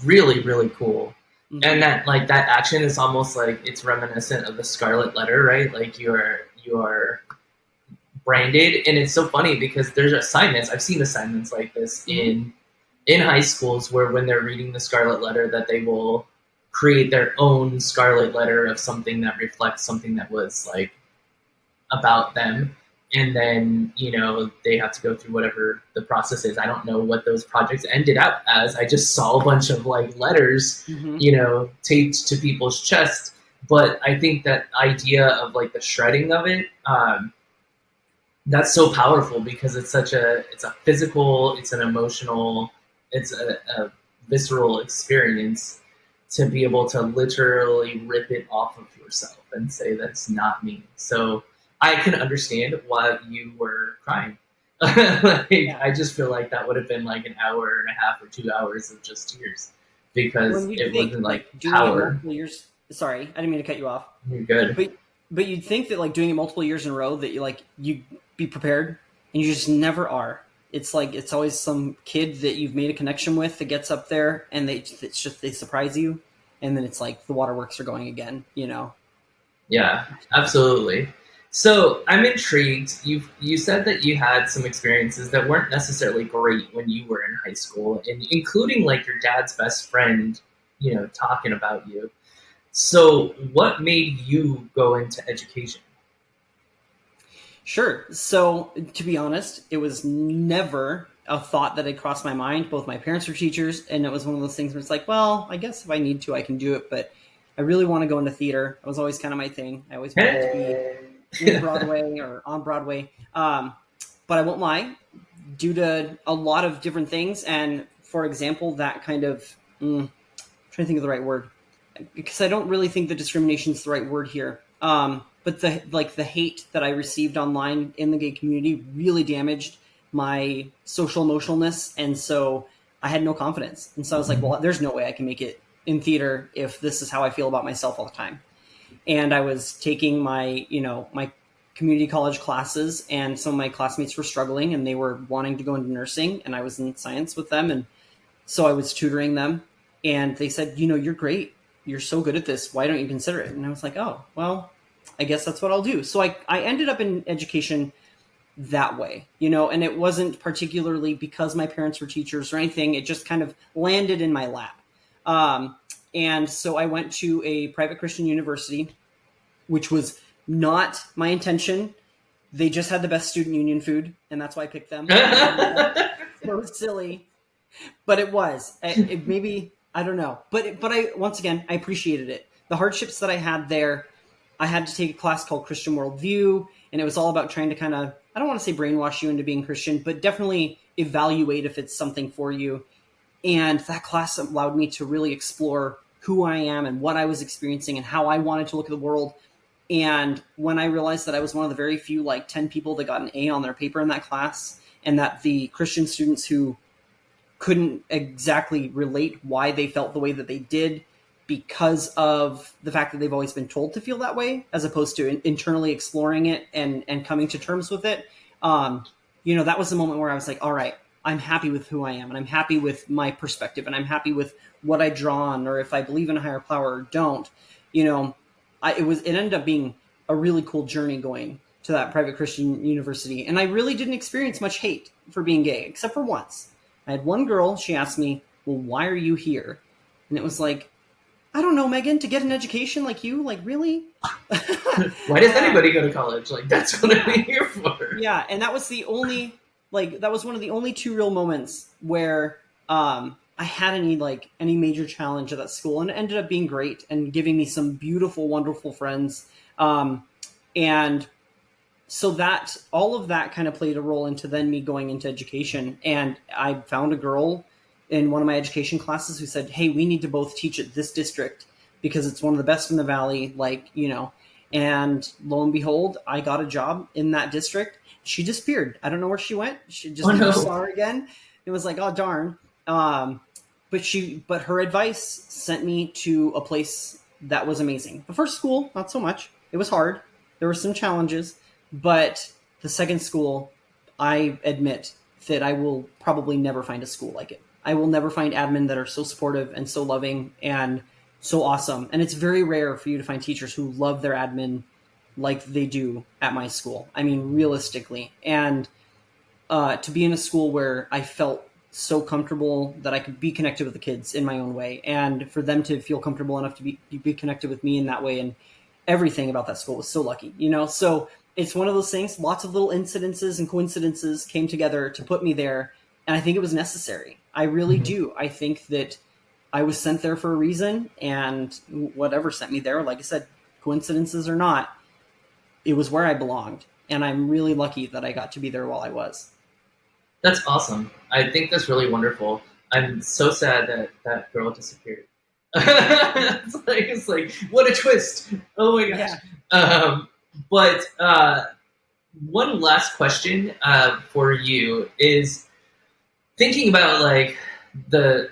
Really, really cool. Mm-hmm. And that action is almost like it's reminiscent of the Scarlet Letter, right? Like you are branded. And it's so funny because there's assignments. I've seen assignments like this in high schools, where when they're reading the Scarlet Letter, that they will create their own Scarlet Letter of something that reflects something that was like about them. And then, they have to go through whatever the process is. I don't know what those projects ended up as. I just saw a bunch of like letters, taped to people's chest. But I think that idea of like the shredding of it, that's so powerful, because it's a physical, it's an emotional, it's a visceral experience to be able to literally rip it off of yourself and say, that's not me. So I can understand why you were crying. I just feel like that would have been like an hour and a half or 2 hours of just tears, because it wasn't like power. Sorry, I didn't mean to cut you off. You're good. But you'd think that like doing it multiple years in a row, that you'd be prepared, and you just never are. It's like, it's always some kid that you've made a connection with that gets up there and they surprise you. And then it's like the waterworks are going again, Yeah, absolutely. So I'm intrigued. You said that you had some experiences that weren't necessarily great when you were in high school, and including like your dad's best friend, talking about you. So what made you go into education? Sure. So to be honest, it was never a thought that had crossed my mind. Both my parents were teachers, and it was one of those things where it's like, well, I guess if I need to, I can do it. But I really want to go into theater. It was always kind of my thing. I always wanted to be in Broadway or on Broadway. But I won't lie, due to a lot of different things. And for example, that kind of, I'm trying to think of the right word, because I don't really think that discrimination is the right word here. But the hate that I received online in the gay community really damaged my social emotionalness. And so I had no confidence. And so I was like, well, there's no way I can make it in theater if this is how I feel about myself all the time. And I was taking my community college classes, and some of my classmates were struggling and they were wanting to go into nursing, and I was in science with them. And so I was tutoring them, and they said, you're great. You're so good at this. Why don't you consider it? And I was like, oh, well, I guess that's what I'll do. So I ended up in education that way, and it wasn't particularly because my parents were teachers or anything. It just kind of landed in my lap. And so I went to a private Christian university, which was not my intention. They just had the best student union food, and that's why I picked them. So silly, but it was. Maybe, I don't know. But once again, I appreciated it. The hardships that I had there, I had to take a class called Christian Worldview, and it was all about trying to kind of, I don't want to say brainwash you into being Christian, but definitely evaluate if it's something for you. And that class allowed me to really explore who I am and what I was experiencing and how I wanted to look at the world. And when I realized that I was one of the very few, like 10 people that got an A on their paper in that class, and that the Christian students who couldn't exactly relate why they felt the way that they did because of the fact that they've always been told to feel that way, as opposed to internally exploring it and coming to terms with it. That was the moment where I was like, all right, I'm happy with who I am, and I'm happy with my perspective, and I'm happy with what I draw on, or if I believe in a higher power or don't. It ended up being a really cool journey going to that private Christian university. And I really didn't experience much hate for being gay, except for once. I had one girl, she asked me, well, why are you here? And it was like, I don't know, Megan, to get an education like you, like, really? Why does anybody go to college? Like, that's what I'm here for. Yeah, and that was that was one of the only two real moments where I had any major challenge at that school, and it ended up being great and giving me some beautiful, wonderful friends. And so that all of that kind of played a role into then me going into education. And I found a girl in one of my education classes who said, hey, we need to both teach at this district because it's one of the best in the Valley, and lo and behold, I got a job in that district. She disappeared. I don't know where she went. She just never saw her again. It was like, oh, darn. But her advice sent me to a place that was amazing. The first school, not so much. It was hard. There were some challenges, but the second school, I admit that I will probably never find a school like it. I will never find admin that are so supportive and so loving and so awesome. And it's very rare for you to find teachers who love their admin like they do at my school. I mean, realistically. And to be in a school where I felt so comfortable that I could be connected with the kids in my own way, and for them to feel comfortable enough to be connected with me in that way, and everything about that school was so lucky, So it's one of those things, lots of little incidences and coincidences came together to put me there, and I think it was necessary. I really do. I think that I was sent there for a reason, and whatever sent me there, like I said, coincidences or not, it was where I belonged, and I'm really lucky that I got to be there while I was. That's awesome. I think that's really wonderful. I'm so sad that that girl disappeared. It's like, what a twist. Oh my gosh. Yeah. But one last question for you is thinking about like the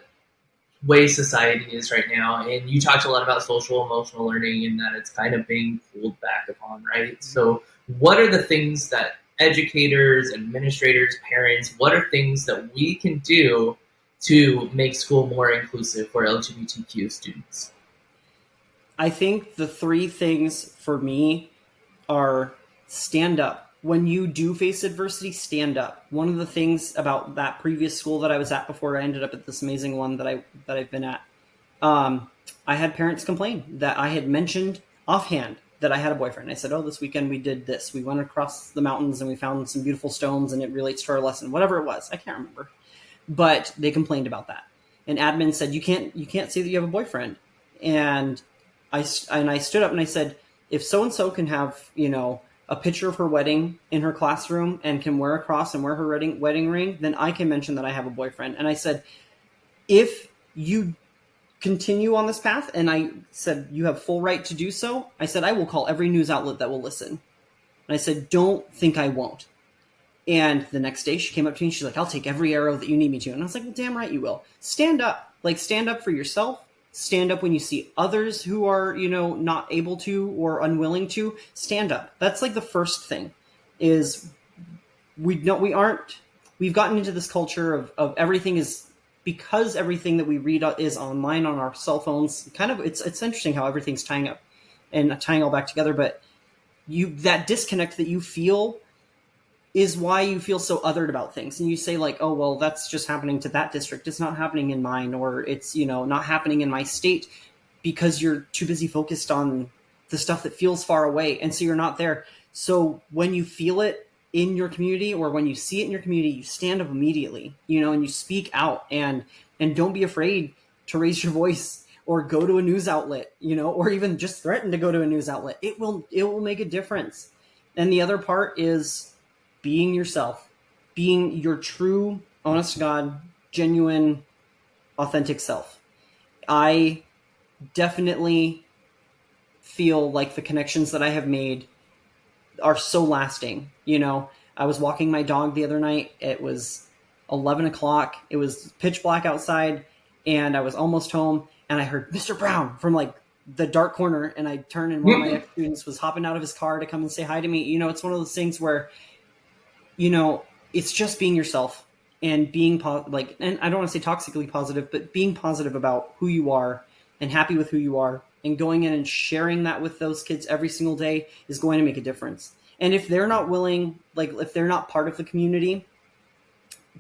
way society is right now, and you talked a lot about social emotional learning and that it's kind of being pulled back upon, right? Mm-hmm. So what are the things that educators, administrators, parents, what are things that we can do to make school more inclusive for LGBTQ students? I think the three things for me are stand up. When you do face adversity, stand up. One of the things about that previous school that I was at before I ended up at this amazing one that I've been at, I had parents complain that I had mentioned offhand that I had a boyfriend. I said, oh, this weekend we did this. We went across the mountains and we found some beautiful stones and it relates to our lesson. Whatever it was, I can't remember. But they complained about that. And admin said, you can't say that you have a boyfriend. And I stood up and I said, if so-and-so can have, a picture of her wedding in her classroom and can wear a cross and wear her wedding ring, then I can mention that I have a boyfriend. And I said, if you continue on this path, and I said, you have full right to do so, I said, I will call every news outlet that will listen. And I said, don't think I won't. And the next day she came up to me and she's like, I'll take every arrow that you need me to. And I was like, well, damn right you will. Stand up. Stand up for yourself. Stand up when you see others who are, not able to or unwilling to. Stand up. That's like the first thing is we've gotten into this culture of everything is, because everything that we read is online on our cell phones, kind of, it's interesting how everything's tying up and tying all back together. But that disconnect that you feel is why you feel so othered about things. And you say like, oh, well, that's just happening to that district. It's not happening in mine, or it's, not happening in my state, because you're too busy focused on the stuff that feels far away. And so you're not there. So when you feel it in your community, or when you see it in your community, you stand up immediately, and you speak out, and don't be afraid to raise your voice or go to a news outlet, or even just threaten to go to a news outlet. It will make a difference. And the other part is being yourself, being your true, honest to God, genuine, authentic self. I definitely feel like the connections that I have made are so lasting. I was walking my dog the other night. It was 11 o'clock. It was pitch black outside, and I was almost home, and I heard Mr. Brown from like the dark corner, and I turned, and one of my ex-students was hopping out of his car to come and say hi to me. It's one of those things where, it's just being yourself and being and I don't want to say toxically positive, but being positive about who you are and happy with who you are, and going in and sharing that with those kids every single day is going to make a difference. And if they're not willing, like if they're not part of the community,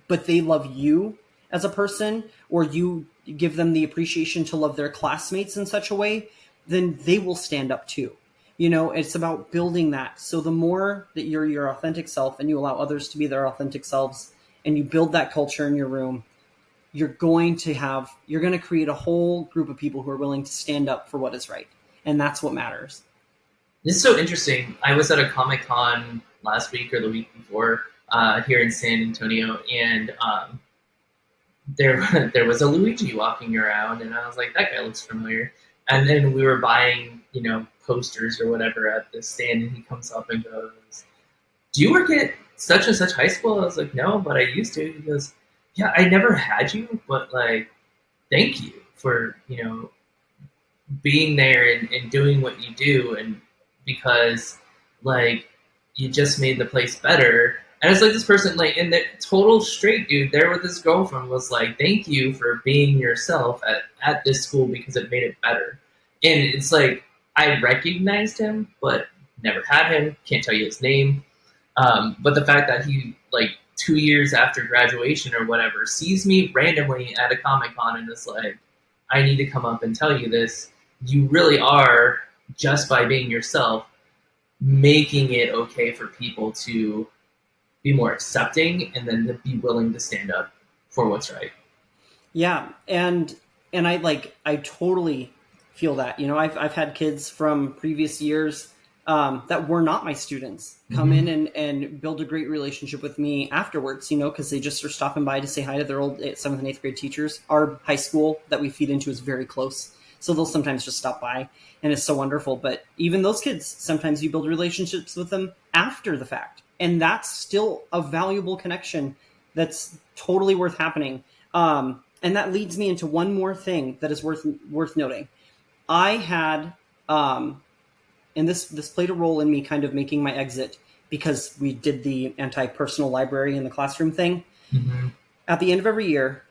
but they love you as a person, or you give them the appreciation to love their classmates in such a way, then they will stand up too. It's about building that. So the more that you're your authentic self and you allow others to be their authentic selves, and you build that culture in your room, you're going to create a whole group of people who are willing to stand up for what is right. And that's what matters. This is so interesting. I was at a Comic-Con last week or the week before here in San Antonio, and there was a Luigi walking around, and I was like, that guy looks familiar. And then we were buying, posters or whatever at the stand, and he comes up and goes, do you work at such and such high school? I was like, no, but I used to. He goes, yeah, I never had you, but like, thank you for, being there and doing what you do. And because like, you just made the place better. And it's like this person, like, in the total straight dude there with his girlfriend was like, thank you for being yourself at this school because it made it better. And it's like, I recognized him, but never had him. Can't tell you his name. But the fact that he, like, 2 years after graduation or whatever, sees me randomly at a Comic-Con and is like, I need to come up and tell you this. You really are, just by being yourself, making it okay for people to be more accepting and then to be willing to stand up for what's right. Yeah. And I totally feel that. I've had kids from previous years that were not my students come in and build a great relationship with me afterwards, because they just are stopping by to say hi to their old 7th and 8th grade teachers. Our high school that we feed into is very close, so they'll sometimes just stop by, and it's so wonderful. But even those kids, sometimes you build relationships with them after the fact, and that's still a valuable connection that's totally worth happening. And that leads me into one more thing that is worth noting. I had and this played a role in me kind of making my exit, because we did the anti-personal library in the classroom thing. At the end of every year,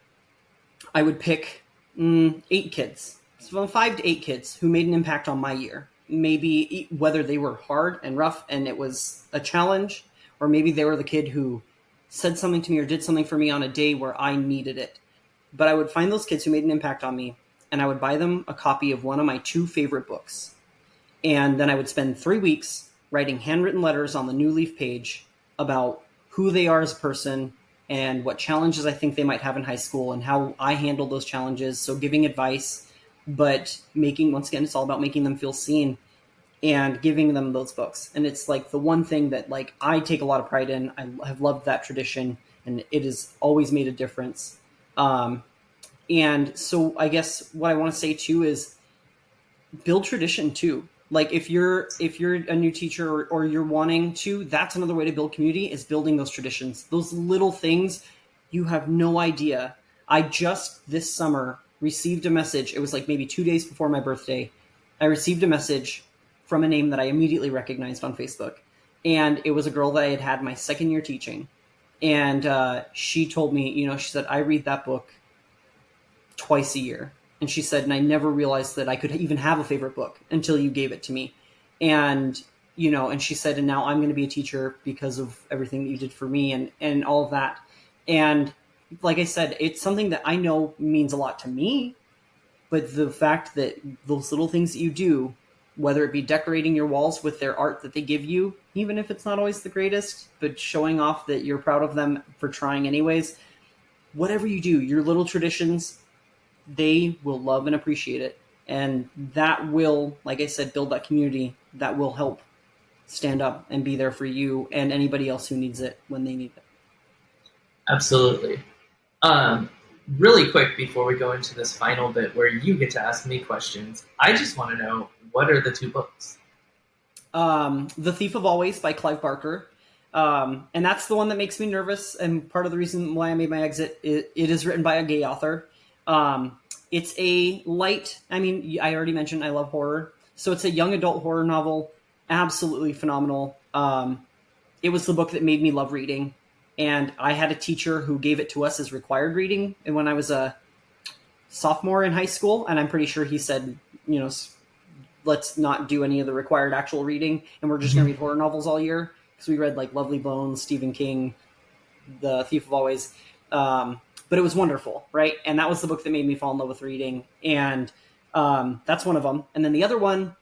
I would pick 8 kids, from 5 to 8 kids who made an impact on my year. Maybe whether they were hard and rough and it was a challenge, or maybe they were the kid who said something to me or did something for me on a day where I needed it. But I would find those kids who made an impact on me, and I would buy them a copy of one of my 2 favorite books. And then I would spend 3 weeks writing handwritten letters on the New Leaf page about who they are as a person and what challenges I think they might have in high school and how I handled those challenges. So giving advice, but once again, it's all about making them feel seen and giving them those books. And it's like the one thing that like I take a lot of pride in. I have loved that tradition, and it has always made a difference. And so I guess what I want to say too is build tradition too. Like if you're a new teacher or you're wanting to, that's another way to build community, is building those traditions. Those little things, you have no idea. I just this summer received a message. It was like maybe 2 days before my birthday. I received a message from a name that I immediately recognized on Facebook. And it was a girl that I had had my 2nd year teaching. And she told me, she said, I read that book twice a year. And she said, and I never realized that I could even have a favorite book until you gave it to me. And, and she said, and now I'm going to be a teacher because of everything that you did for me and all of that. And like I said, it's something that I know means a lot to me, but the fact that those little things that you do, whether it be decorating your walls with their art that they give you, even if it's not always the greatest, but showing off that you're proud of them for trying anyways, whatever you do, your little traditions, they will love and appreciate it. And that will, like I said, build that community that will help stand up and be there for you and anybody else who needs it when they need it. Absolutely. really quick before we go into this final bit where you get to ask me questions, I just want to know, what are the two books? The Thief of Always by Clive Barker. And that's the one that makes me nervous. And part of the reason why I made my exit, it is written by a gay author. It's a light, I already mentioned I love horror. So it's a young adult horror novel. Absolutely phenomenal. It was the book that made me love reading. And I had a teacher who gave it to us as required reading. And when I was a sophomore in high school, and I'm pretty sure he said, let's not do any of the required actual reading. And we're just going to read horror novels all year. Because we read like Lovely Bones, Stephen King, The Thief of Always. But it was wonderful, right? And that was the book that made me fall in love with reading. And that's one of them. And then the other one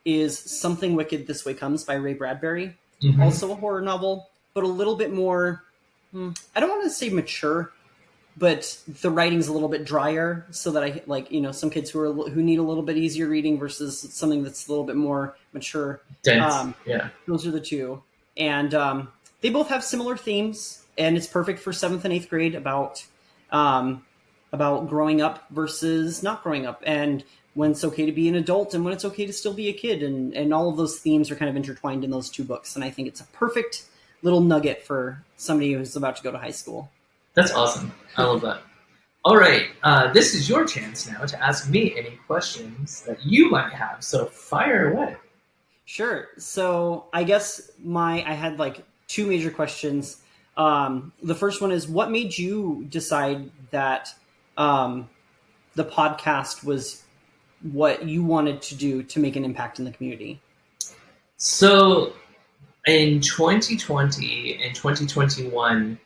is Something Wicked This Way Comes by Ray Bradbury. Also a horror novel, but a little bit more, I don't want to say mature, but the writing's a little bit drier, so that I like, some kids who need a little bit easier reading versus something that's a little bit more mature. Dense, yeah. Those are the two. And they both have similar themes, and it's perfect for 7th and 8th grade about growing up versus not growing up, and when it's okay to be an adult and when it's okay to still be a kid. And all of those themes are kind of intertwined in those two books. And I think it's a perfect little nugget for somebody who's about to go to high school. That's awesome. I love that. All right. This is your chance now to ask me any questions that you might have. So fire away. Sure. So I guess I had like two major questions. The first one is, what made you decide that the podcast was what you wanted to do to make an impact in the community? So in 2020 and 2021,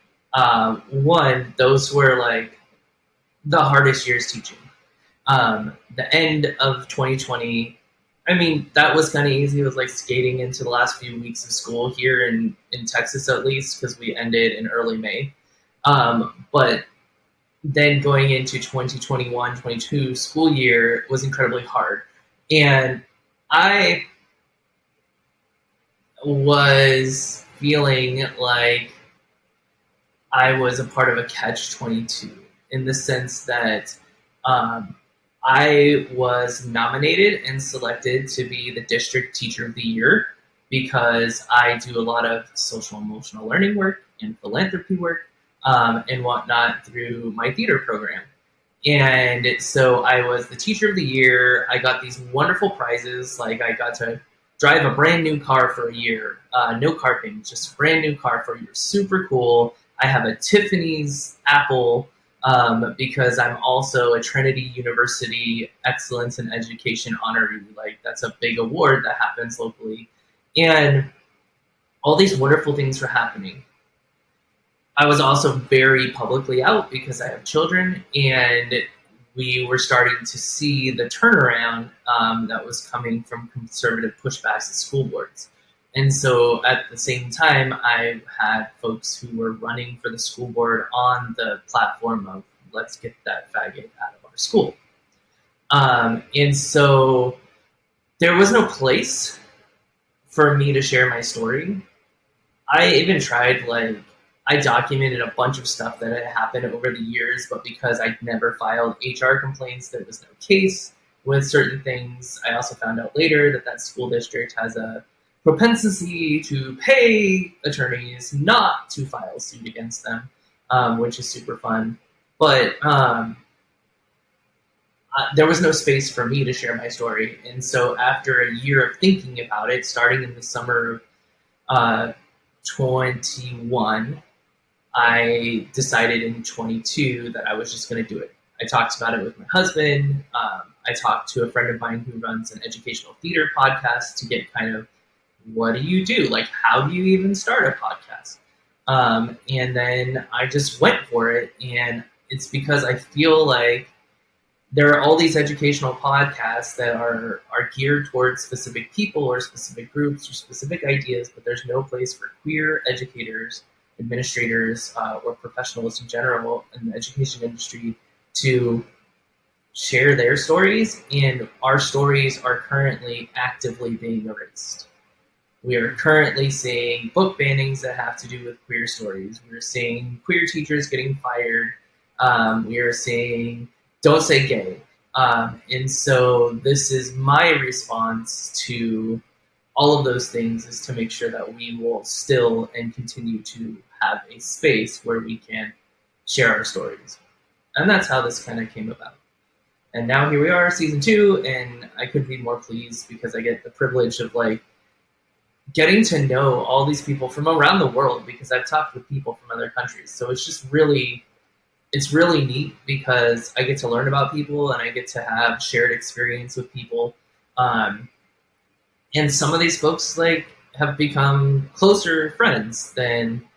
those were like the hardest years teaching. The end of 2020, that was kind of easy. It was like skating into the last few weeks of school here in Texas, at least, because we ended in early May. But then going into 2021-22 school year was incredibly hard. And I was feeling like I was a part of a catch-22 in the sense that I was nominated and selected to be the district teacher of the year because I do a lot of social emotional learning work and philanthropy work and whatnot through my theater program. And so I was the teacher of the year. I got these wonderful prizes. Like I got to drive a brand new car for a year. No car payments, just a brand new car for a year. Super cool. I have a Tiffany's Apple because I'm also a Trinity University Excellence in Education honoree. Like that's a big award that happens locally. And all these wonderful things were happening. I was also very publicly out because I have children, and we were starting to see the turnaround that was coming from conservative pushbacks at school boards. And so at the same time, I had folks who were running for the school board on the platform of, let's get that faggot out of our school. And so there was no place for me to share my story. I even tried, I documented a bunch of stuff that had happened over the years, but because I never filed HR complaints, there was no case with certain things. I also found out later that school district has a propensity to pay attorneys not to file suit against them, which is super fun. But there was no space for me to share my story. And so after a year of thinking about it, starting in the summer of 21, I decided in 22 that I was just going to do it. I talked about it with my husband. I talked to a friend of mine who runs an educational theater podcast to get kind of, what do you do? How do you even start a podcast? And then I just went for it. And it's because I feel like there are all these educational podcasts that are geared towards specific people or specific groups or specific ideas, but there's no place for queer educators, administrators, or professionals in general in the education industry to share their stories. And our stories are currently actively being erased. We are currently seeing book bannings that have to do with queer stories. We're seeing queer teachers getting fired We are saying, don't say gay. And so this is my response to all of those things, is to make sure that we will still and continue to have a space where we can share our stories. And that's how this kind of came about. And now here we are, season 2, and I couldn't be more pleased because I get the privilege of like getting to know all these people from around the world, because I've talked with people from other countries. So it's just really, it's really neat because I get to learn about people and I get to have shared experience with people. And some of these folks like have become closer friends than,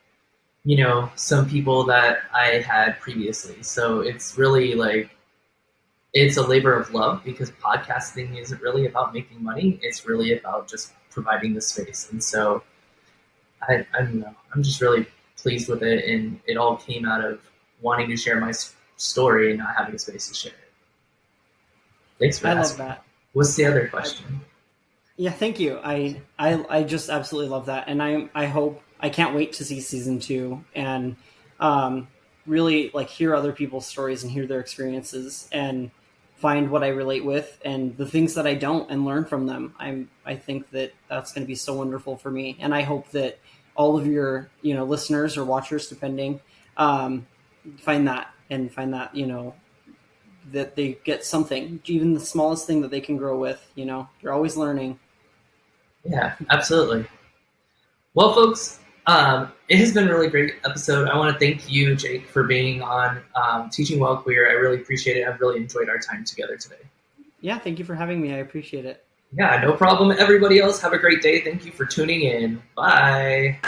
you know, some people that I had previously. So it's really like, it's a labor of love, because podcasting isn't really about making money. It's really about just providing the space. And so I don't know, I'm just really pleased with it. And it all came out of wanting to share my story and not having a space to share it. Thanks for asking. I love that. What's the other question? Yeah, thank you. I just absolutely love that. And I can't wait to see season 2 and really like hear other people's stories and hear their experiences and find what I relate with and the things that I don't, and learn from them. I think that that's going to be so wonderful for me. And I hope that all of your, you know, listeners or watchers, depending, find that, you know, that they get something, even the smallest thing that they can grow with. You know, you're always learning. Yeah, absolutely. Well, folks, it has been a really great episode. I want to thank you, Jake, for being on Teaching While Queer. I really appreciate it. I've really enjoyed our time together today. Yeah, thank you for having me. I appreciate it. Yeah, no problem. Everybody else, have a great day. Thank you for tuning in. Bye.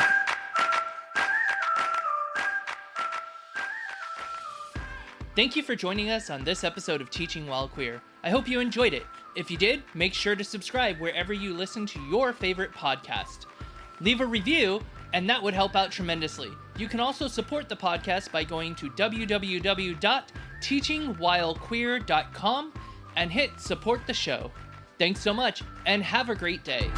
Thank you for joining us on this episode of Teaching While Queer. I hope you enjoyed it. If you did, make sure to subscribe wherever you listen to your favorite podcast. Leave a review, and that would help out tremendously. You can also support the podcast by going to www.teachingwhilequeer.com and hit support the show. Thanks so much, and have a great day.